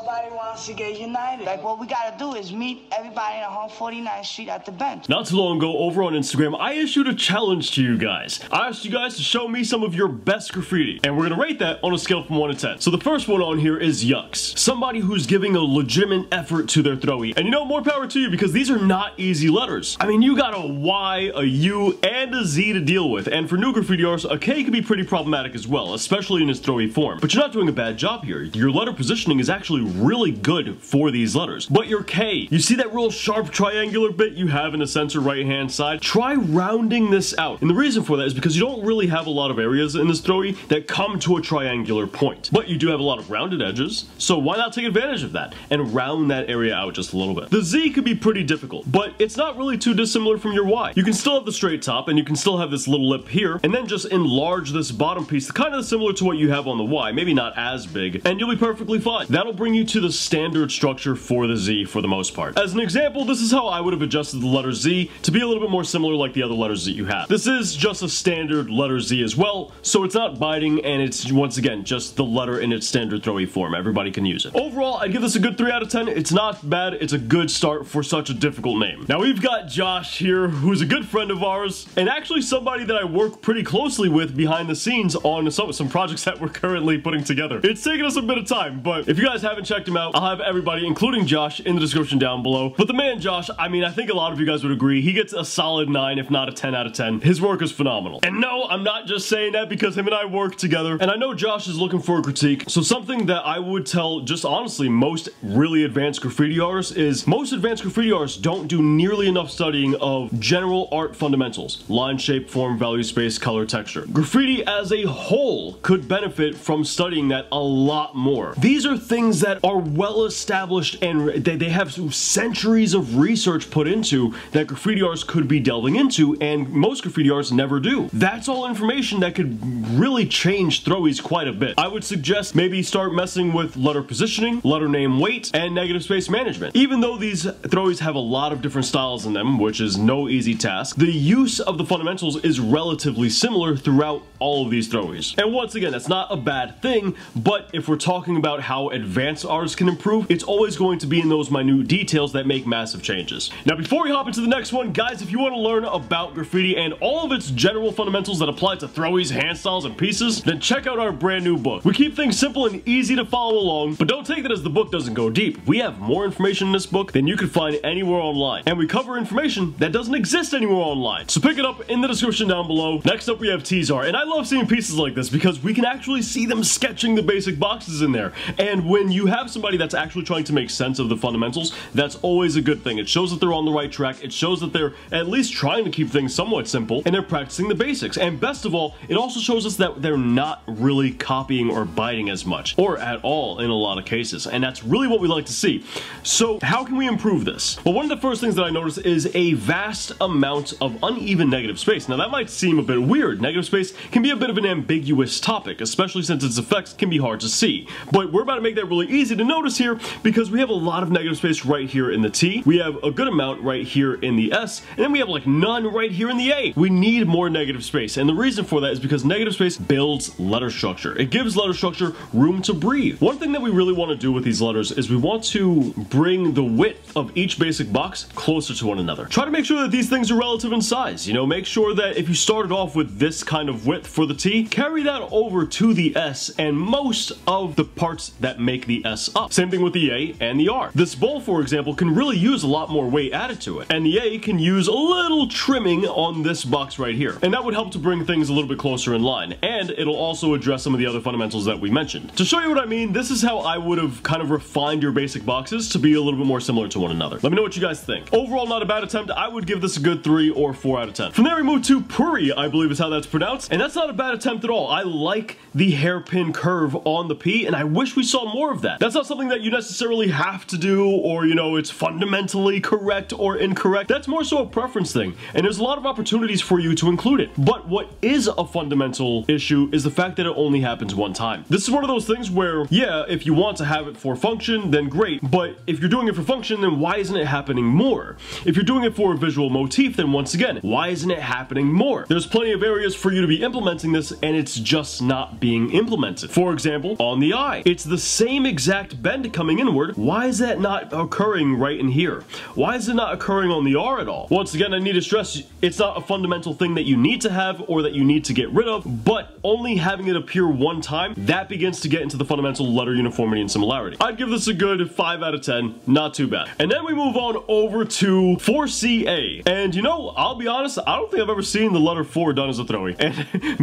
Nobody wants to get united. Like, what we gotta do is meet everybody in 149th Street at the bench. Not too long ago, over on Instagram, I issued a challenge to you guys. I asked you guys to show me some of your best graffiti, and we're gonna rate that on a scale from 1 to 10. So the first one on here is Yucks. Somebody who's giving a legitimate effort to their Throwie. And you know, more power to you, because these are not easy letters. I mean, you got a Y, a U, and a Z to deal with, and for new graffiti artists, a K can be pretty problematic as well, especially in its Throwie form. But you're not doing a bad job here. Your letter positioning is actually really good for these letters. But your K, you see that real sharp triangular bit you have in the center right hand side? Try rounding this out. And the reason for that is because you don't really have a lot of areas in this Throwie that come to a triangular point. But you do have a lot of rounded edges, so why not take advantage of that and round that area out just a little bit? The Z could be pretty difficult, but it's not really too dissimilar from your Y. You can still have the straight top, and you can still have this little lip here, and then just enlarge this bottom piece, kind of similar to what you have on the Y, maybe not as big, and you'll be perfectly fine. That'll bring you to the standard structure for the Z for the most part. As an example, this is how I would have adjusted the letter Z to be a little bit more similar like the other letters that you have. This is just a standard letter Z as well, so it's not biting, and it's, once again, just the letter in its standard Throwie form. Everybody can use it. Overall, I'd give this a good 3 out of 10. It's not bad. It's a good start for such a difficult name. Now, we've got Josh here, who's a good friend of ours, and actually somebody that I work pretty closely with behind the scenes on some projects that we're currently putting together. It's taken us a bit of time, but if you guys haven't checked him out, I'll have everybody, including Josh, in the description down below. But the man, Josh, I mean, I think a lot of you guys would agree, he gets a solid 9, if not a 10 out of 10. His work is phenomenal. And no, I'm not just saying that because him and I work together, and I know Josh is looking for a critique, so something that I would tell, just honestly, most really advanced graffiti artists is most advanced graffiti artists don't do nearly enough studying of general art fundamentals: line, shape, form, value, space, color, texture. Graffiti as a whole could benefit from studying that a lot more. These are things that are well established, and they have centuries of research put into that graffiti artists could be delving into, and most graffiti artists never do. That's all information that could really change Throwies quite a bit. I would suggest maybe start messing with letter positioning, letter name weight, and negative space management. Even though these Throwies have a lot of different styles in them, which is no easy task, the use of the fundamentals is relatively similar throughout all of these Throwies. And once again, that's not a bad thing, but if we're talking about how advanced artists can improve, it's always going to be in those minute details that make massive changes. Now, before we hop into the next one, guys, if you want to learn about graffiti and all of its general fundamentals that apply to Throwies, hand styles, and pieces, then check out our brand new book. We keep things simple and easy to follow along, but don't take that as the book doesn't go deep. We have more information in this book than you could find anywhere online, and we cover information that doesn't exist anywhere online. So pick it up in the description down below. Next up, we have Teasar, and I love seeing pieces like this because we can actually see them sketching the basic boxes in there. And when you have somebody that's actually trying to make sense of the fundamentals, that's always a good thing. It shows that they're on the right track. It shows that they're at least trying to keep things somewhat simple, and they're practicing the basics. And best of all, it also shows us that they're not really copying or biting as much, or at all in a lot of cases. And that's really what we like to see. So how can we improve this? Well, one of the first things that I noticed is a vast amount of uneven negative space. Now, that might seem a bit weird. Negative space can be a bit of an ambiguous topic, especially since its effects can be hard to see. But we're about to make that really easy to notice here because we have a lot of negative space right here in the T. We have a good amount right here in the S, and then we have like none right here in the A. We need more negative space, and the reason for that is because negative space builds letter structure. It gives letter structure room to breathe. One thing that we really want to do with these letters is we want to bring the width of each basic box closer to one another. Try to make sure that these things are relative in size. You know, make sure that if you started off with this kind of width for the T, carry that over to the S and most of the parts that make the S up. Same thing with the A and the R. This bowl, for example, can really use a lot more weight added to it, and the A can use a little trimming on this box right here, and that would help to bring things a little bit closer in line, and it'll also address some of the other fundamentals that we mentioned. To show you what I mean, this is how I would have kind of refined your basic boxes to be a little bit more similar to one another. Let me know what you guys think. Overall, not a bad attempt. I would give this a good 3 or 4 out of 10. From there, we move to Puri, I believe is how that's pronounced, and that's not a bad attempt at all. I like the hairpin curve on the P, and I wish we saw more of that. That's not something that you necessarily have to do, or, you know, it's fundamentally correct or incorrect. That's more so a preference thing, and there's a lot of opportunities for you to include it. But what is a fundamental issue is the fact that it only happens one time. This is one of those things where, yeah, if you want to have it for function, then great, but if you're doing it for function, then why isn't it happening more? If you're doing it for a visual motif, then once again, why isn't it happening more? There's plenty of areas for you to be implementing this, and it's just not being implemented. For example, on the eye, it's the same exact exact bend coming inward, why is that not occurring right in here? Why is it not occurring on the R at all? Once again, I need to stress, it's not a fundamental thing that you need to have or that you need to get rid of, but only having it appear one time, that begins to get into the fundamental letter uniformity and similarity. I'd give this a good 5 out of 10, not too bad. And then we move on over to 4CA. And you know, I'll be honest, I don't think I've ever seen the letter 4 done as a Throwie. And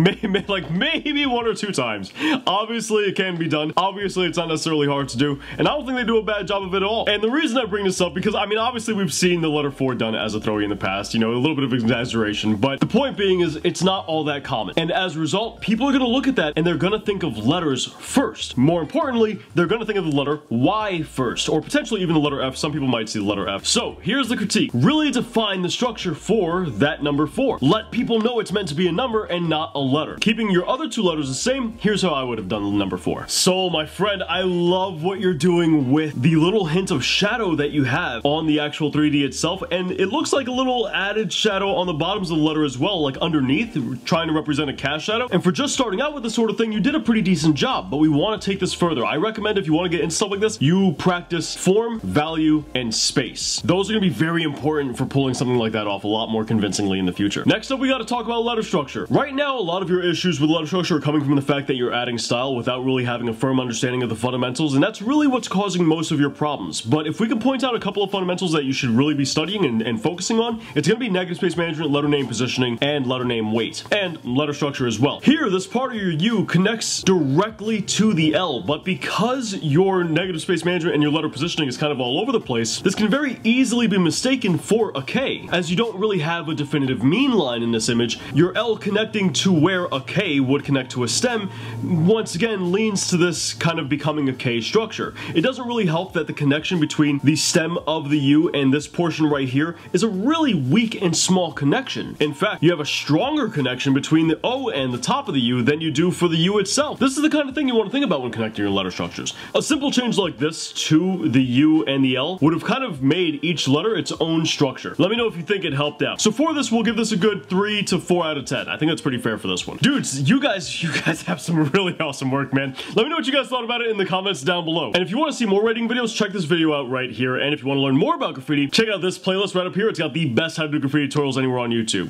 maybe 1 or 2 times. Obviously, it can be done. Obviously, it's not necessarily hard to do. And I don't think they do a bad job of it at all. And the reason I bring this up, because I mean, obviously we've seen the letter 4 done as a Throwie in the past, you know, a little bit of exaggeration, but the point being is it's not all that common. And as a result, people are gonna look at that and they're gonna think of letters first. More importantly, they're gonna think of the letter Y first, or potentially even the letter F. Some people might see the letter F. So here's the critique. Really define the structure for that number 4. Let people know it's meant to be a number and not a letter. Keeping your other 2 letters the same, here's how I would have done the number 4. So my friend, I love what you're doing with the little hint of shadow that you have on the actual 3D itself, and it looks like a little added shadow on the bottoms of the letter as well, like underneath, trying to represent a cast shadow. And for just starting out with this sort of thing, you did a pretty decent job, but we want to take this further. I recommend if you want to get into stuff like this, you practice form, value, and space. Those are going to be very important for pulling something like that off a lot more convincingly in the future. Next up, we got to talk about letter structure. Right now, a lot of your issues with letter structure are coming from the fact that you're adding style without really having a firm understanding of the fundamentals, and that's really what's causing most of your problems. But if we can point out a couple of fundamentals that you should really be studying and focusing on, it's going to be negative space management, letter name positioning, and letter name weight, and letter structure as well. Here, this part of your U connects directly to the L, but because your negative space management and your letter positioning is kind of all over the place, this can very easily be mistaken for a K, as you don't really have a definitive mean line in this image. Your L connecting to where a K would connect to a stem, once again, leans to this kind of becoming a K structure. It doesn't really help that the connection between the stem of the U and this portion right here is a really weak and small connection. In fact, you have a stronger connection between the O and the top of the U than you do for the U itself. This is the kind of thing you want to think about when connecting your letter structures. A simple change like this to the U and the L would have kind of made each letter its own structure. Let me know if you think it helped out. So for this, we'll give this a good 3 to 4 out of 10. I think that's pretty fair for this one. Dudes, you guys have some really awesome work, man. Let me know what you guys thought about it in the comments down below. And if you want to see more rating videos, check this video out right here. And if you want to learn more about graffiti, check out this playlist right up here. It's got the best how to do graffiti tutorials anywhere on YouTube.